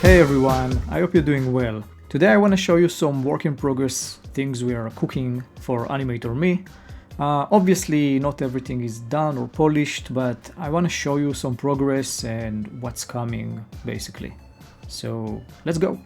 Hey everyone, I hope you're doing well. Today I want to show you some work in progress things we are cooking for AnimatorME. Obviously not everything is done or polished, but I want to show you some progress and what's coming basically. So let's go.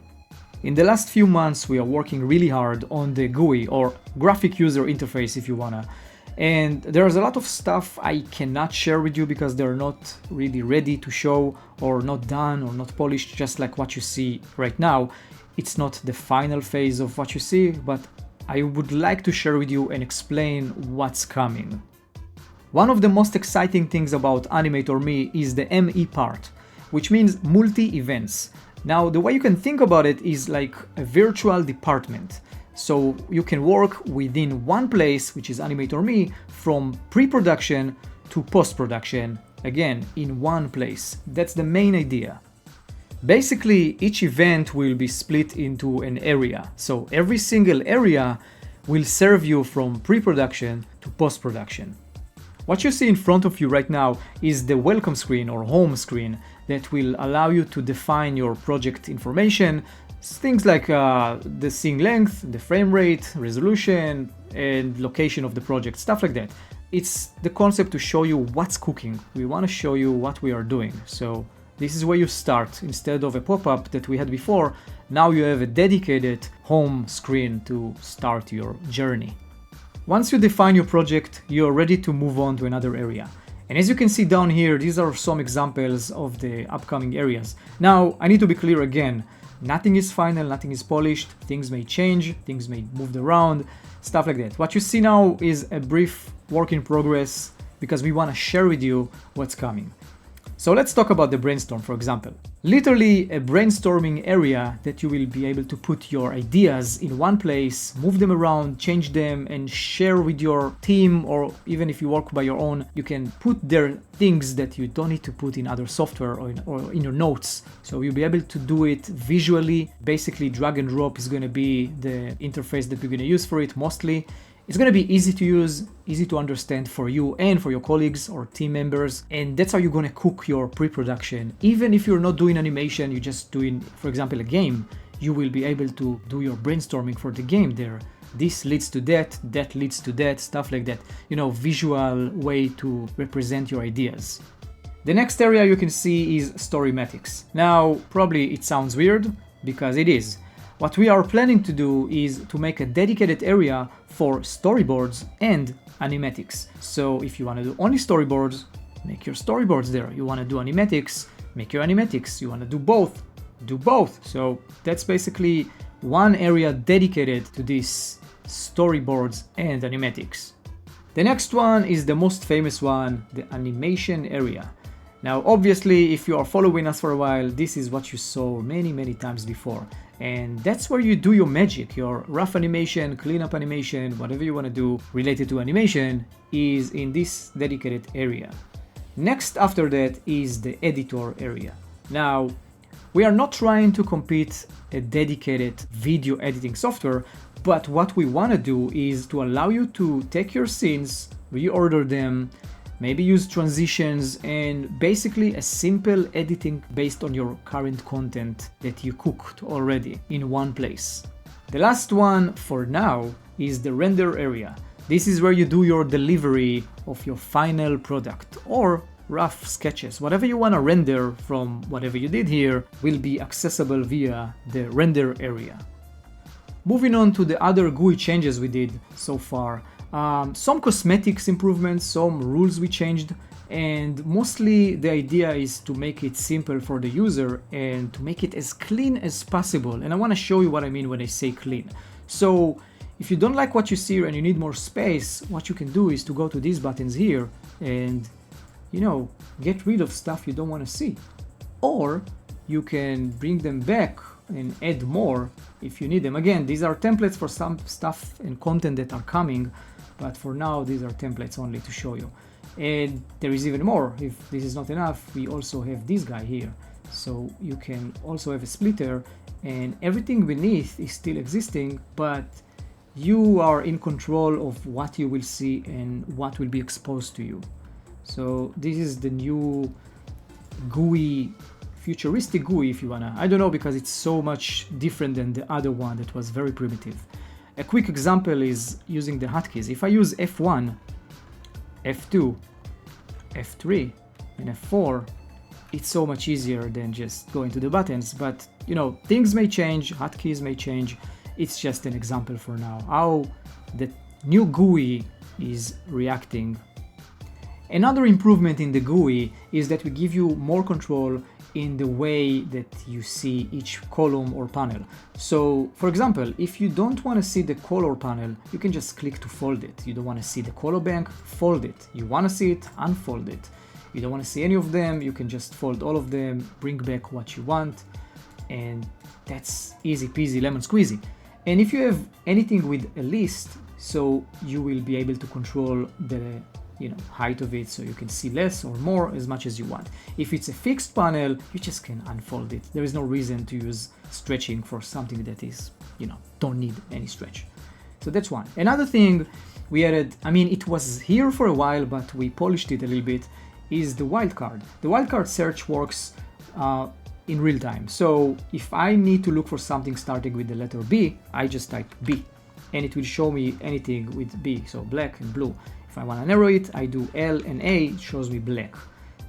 In the last few months we are working really hard on the GUI or graphic user interface if you wanna. And there's a lot of stuff I cannot share with you because they're not really ready to show or not done or not polished, just like what you see right now. It's not the final phase of what you see, but I would like to share with you and explain what's coming. One of the most exciting things about AnimatorME is the ME part, which means multi-events. Now, the way you can think about it is like a virtual department. So you can work within one place, which is AnimatorME, from pre-production to post-production, again, in one place. That's the main idea. Basically, each event will be split into an area. So every single area will serve you from pre-production to post-production. What you see in front of you right now is the welcome screen or home screen that will allow you to define your project information. Things like the scene length, the frame rate, resolution, and location of the project, stuff like that. It's the concept to show you what's cooking. We want to show you what we are doing. So this is where you start. Instead of a pop-up that we had before, now you have a dedicated home screen to start your journey. Once you define your project, you're ready to move on to another area. And as you can see down here, these are some examples of the upcoming areas. Now, I need to be clear again. Nothing is final, nothing is polished, things may change, things may move around, stuff like that. What you see now is a brief work in progress because we want to share with you what's coming. So let's talk about the brainstorm, for example. Literally a brainstorming area that you will be able to put your ideas in one place, move them around, change them, and share with your team, or even if you work by your own, you can put there things that you don't need to put in other software or in your notes. So you'll be able to do it visually. Basically, drag and drop is going to be the interface that we're going to use for it mostly. It's going to be easy to use, easy to understand for you and for your colleagues or team members. And that's how you're going to cook your pre-production. Even if you're not doing animation, you're just doing, for example, a game, you will be able to do your brainstorming for the game there. This leads to that, that leads to that, stuff like that. You know, visual way to represent your ideas. The next area you can see is storymatics. Now, probably it sounds weird because it is. What we are planning to do is to make a dedicated area for storyboards and animatics. So if you want to do only storyboards, make your storyboards there. You want to do animatics, make your animatics. You want to do both, do both. So that's basically one area dedicated to these storyboards and animatics. The next one is the most famous one, the animation area. Now, obviously, if you are following us for a while, this is what you saw many times before. And that's where you do your magic, your rough animation, cleanup animation, whatever you want to do related to animation is in this dedicated area. Next after that is the editor area. Now, we are not trying to compete a dedicated video editing software, but what we want to do is to allow you to take your scenes, reorder them, maybe use transitions, and basically a simple editing based on your current content that you cooked already in one place. The last one for now is the render area. This is where you do your delivery of your final product or rough sketches. Whatever you want to render from whatever you did here will be accessible via the render area. Moving on to the other GUI changes we did so far. Some cosmetics improvements, some rules we changed, and mostly the idea is to make it simple for the user and to make it as clean as possible. And I want to show you what I mean when I say clean. So if you don't like what you see and you need more space, what you can do is to go to these buttons here and, you know, get rid of stuff you don't want to see. Or you can bring them back and add more if you need them. Again, these are templates for some stuff and content that are coming, but for now these are templates only to show you. And there is even more. If this is not enough, we also have this guy here. So you can also have a splitter and everything beneath is still existing, but you are in control of what you will see and what will be exposed to you. So this is the new GUI futuristic GUI if you wanna. I don't know, because it's so much different than the other one that was very primitive. A quick example is using the hotkeys. If I use F1, F2, F3, and F4, it's so much easier than just going to the buttons. But you know, things may change, hotkeys may change. It's just an example for now, how the new GUI is reacting. Another improvement in the GUI is that we give you more control in the way that you see each column or panel. So for example, if you don't want to see the color panel, you can just click to fold it. You don't want to see the color bank, fold it. You want to see it, unfold it. You don't want to see any of them, you can just fold all of them, bring back what you want, and that's easy peasy lemon squeezy. And if you have anything with a list, so you will be able to control the height of it, so you can see less or more as much as you want. If it's a fixed panel, you just can unfold it. There is no reason to use stretching for something that is, don't need any stretch. So that's one. Another thing we added, it was here for a while, but we polished it a little bit, is the wildcard. The wildcard search works in real time. So if I need to look for something starting with the letter B, I just type B, and it will show me anything with B, so black and blue. If I want to narrow it, I do L and A, it shows me black.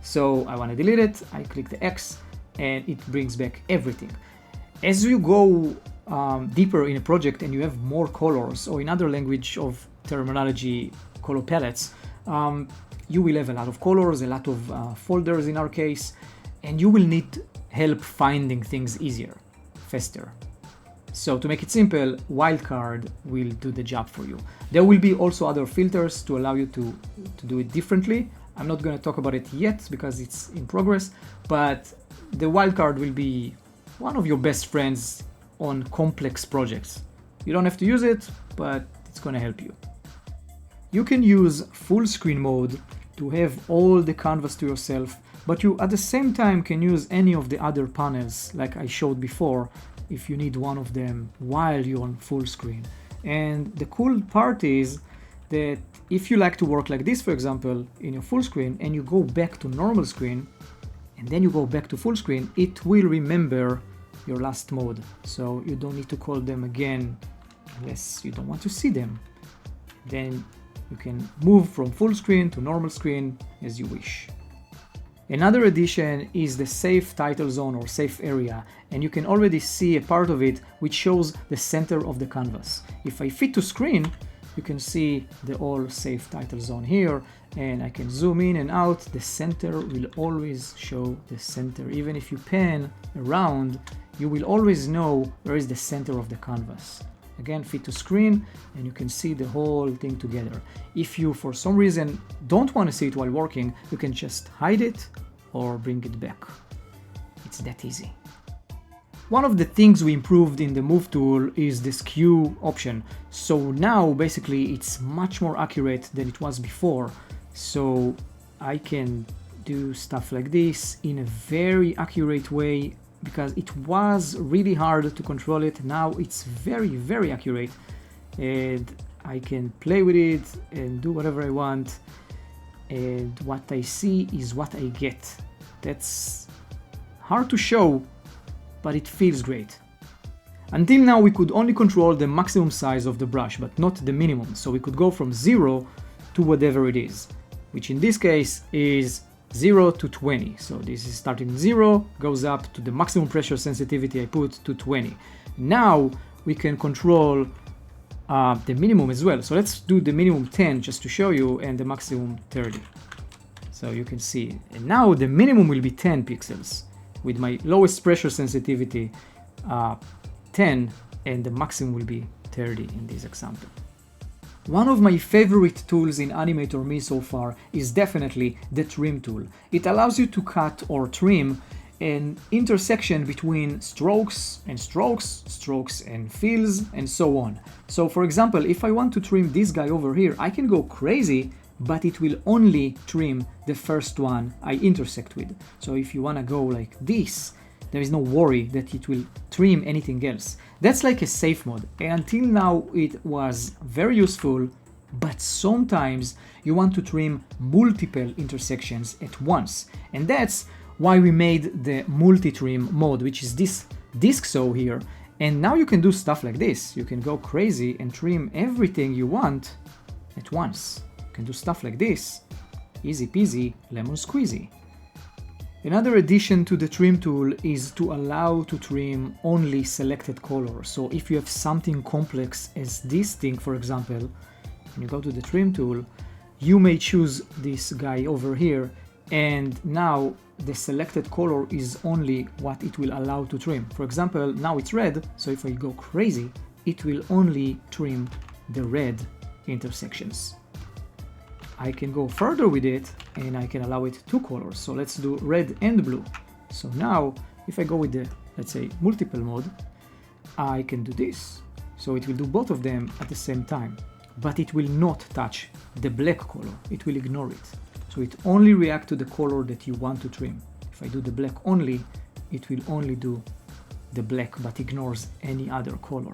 So I want to delete it, I click the X, and it brings back everything. As you go deeper in a project and you have more colors, or in other language of terminology, color palettes, you will have a lot of colors, a lot of folders in our case, and you will need help finding things easier, faster. So to make it simple, wildcard will do the job for you. There will be also other filters to allow you to do it differently. I'm not going to talk about it yet because it's in progress, but the wildcard will be one of your best friends on complex projects. You don't have to use it, but it's going to help you. You can use full screen mode to have all the canvas to yourself, but you at the same time can use any of the other panels like I showed before if you need one of them while you're on full screen. And the cool part is that if you like to work like this, for example, in your full screen, and you go back to normal screen, and then you go back to full screen, it will remember your last mode. So you don't need to call them again unless you don't want to see them. Then you can move from full screen to normal screen as you wish. Another addition is the safe title zone or safe area, and you can already see a part of it which shows the center of the canvas. If I fit to screen, you can see the all safe title zone here, and I can zoom in and out. The center will always show the center. Even if you pan around, you will always know where is the center of the canvas. Again, fit to screen, and you can see the whole thing together. If you, for some reason, don't want to see it while working, you can just hide it or bring it back. It's that easy. One of the things we improved in the Move tool is the skew option. So now, basically, it's much more accurate than it was before. So I can do stuff like this in a very accurate way, because it was really hard to control it. Now it's very, very accurate, and I can play with it and do whatever I want, and what I see is what I get. That's hard to show, but it feels great. Until now we could only control the maximum size of the brush, but not the minimum, so we could go from 0 to whatever it is, which in this case is 0 to 20. So this is starting 0, goes up to the maximum pressure sensitivity I put to 20. Now we can control the minimum as well. So let's do the minimum 10 just to show you, and the maximum 30. So you can see, and now the minimum will be 10 pixels with my lowest pressure sensitivity 10, and the maximum will be 30 in this example. One of my favorite tools in AnimatorME so far is definitely the trim tool. It allows you to cut or trim an intersection between strokes and strokes, strokes and fills, and so on. So for example, if I want to trim this guy over here, I can go crazy, but it will only trim the first one I intersect with. So if you want to go like this, there is no worry that it will trim anything else. That's like a safe mode, and until now it was very useful, but sometimes you want to trim multiple intersections at once, and that's why we made the multi-trim mode, which is this disc saw here. And now you can do stuff like this. You can go crazy and trim everything you want at once. You can do stuff like this. Easy peasy, lemon squeezy. Another addition to the trim tool is to allow to trim only selected colors. So if you have something complex as this thing, for example, when you go to the trim tool, you may choose this guy over here, and now the selected color is only what it will allow to trim. For example, now it's red, so if I go crazy, it will only trim the red intersections. I can go further with it and I can allow it two colors. So let's do red and blue. So now if I go with the, let's say, multiple mode, I can do this. So it will do both of them at the same time, but it will not touch the black color. It will ignore it. So it only reacts to the color that you want to trim. If I do the black only, it will only do the black but ignores any other color.